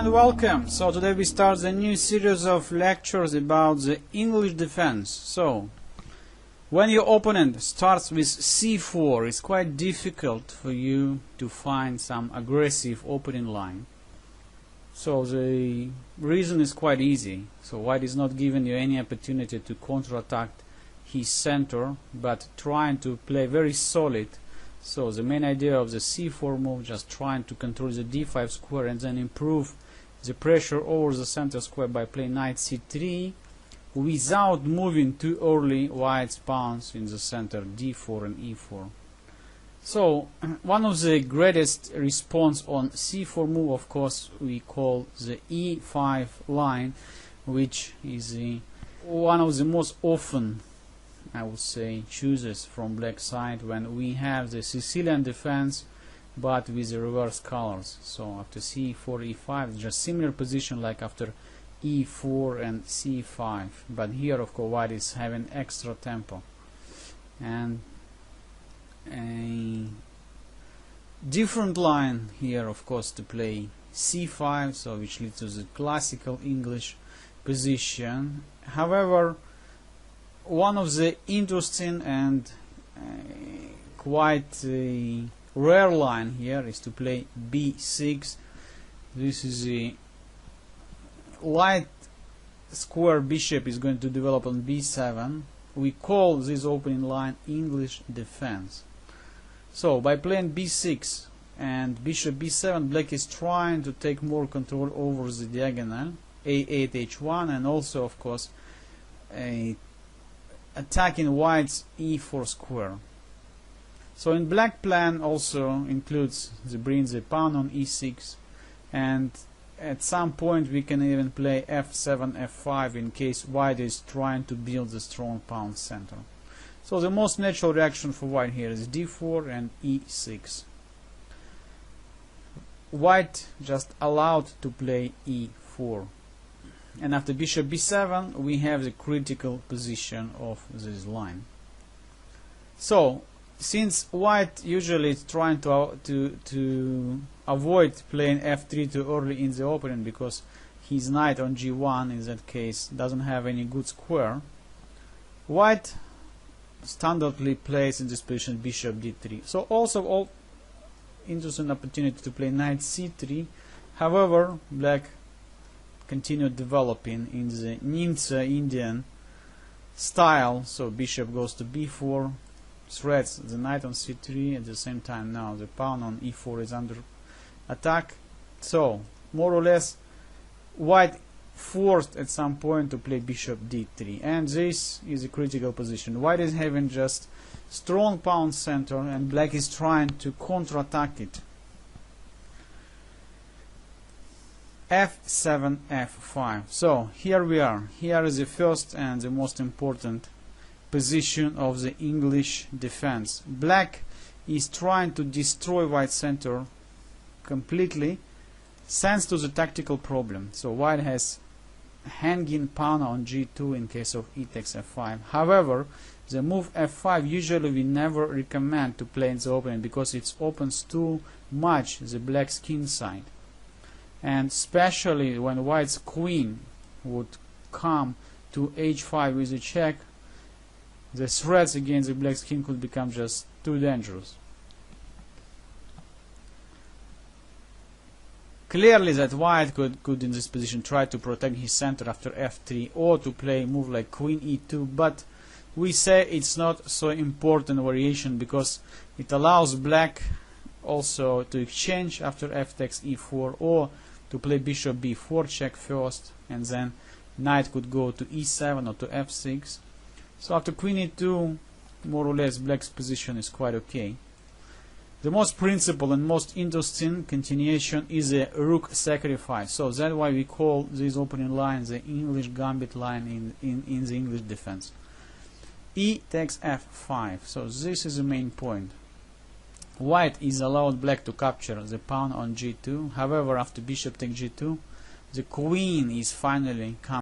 and welcome. So today we start a new series of lectures about the English defense. So when your opponent starts with c4, it's quite difficult for you to find some aggressive opening line. So the reason is quite easy. So white is not giving you any opportunity to counterattack his center, but trying to play very solid. So the main idea of the c4 move, just trying to control the d5 square and then improve the pressure over the center square by playing knight c3 without moving too early white's pawns in the center d4 and e4. So one of the greatest response on c4 move, of course, we call the e5 line, which is one of the most often, I would say, chooses from black side when we have the Sicilian defense but with the reverse colors. So after c4 e5, just similar position like after e4 and c5, but here of course white is having extra tempo and a different line here, of course, to play c5, so which leads to the classical English position. However, one of the interesting and quite rare line here is to play b6. This is a light square bishop is going to develop on b7. We call this opening line English defense. So by playing b6 and bishop b7, black is trying to take more control over the diagonal a8 h1, and also of course attacking white's e4 square. So in black plan also includes bring the pawn on e6, and at some point we can even play f7 f5 in case white is trying to build the strong pawn center. So the most natural reaction for white here is d4 and e6. White just allowed to play e4, and after bishop b7 we have the critical position of this line. So since white usually is trying to avoid playing f3 too early in the opening because his knight on g1 in that case doesn't have any good square, white standardly plays in this position bishop d3. So also all interesting opportunity to play knight c3. However, black continued developing in the Nc3 Indian style. So bishop goes to b4, threats the knight on c3. At the same time, now the pawn on e4 is under attack. So more or less white forced at some point to play bishop d3, and this is a critical position. White is having just strong pawn center and black is trying to counterattack it. f7 f5. So here we are. Here is the first and the most important position of the English defense. Black is trying to destroy white center completely thanks to the tactical problem. So white has hanging pawn on g2 in case of e takes f5. However, the move f5 usually we never recommend to play in the opening because it opens too much the black's king side, and especially when white's queen would come to h5 with a check, the threats against the black's king could become just too dangerous. Clearly that white could in this position try to protect his center after f3 or to play a move like queen e2, but we say it's not so important variation because it allows black also to exchange after f takes e4 or to play bishop b4 check first, and then knight could go to e7 or to f6. So after queen e2, more or less black's position is quite okay. The most principal and most interesting continuation is a rook sacrifice. So that's why we call this opening line the English gambit line in the English defense. E takes f5. So this is the main point. White is allowed black to capture the pawn on g2. However, after bishop takes g2, the queen is finally coming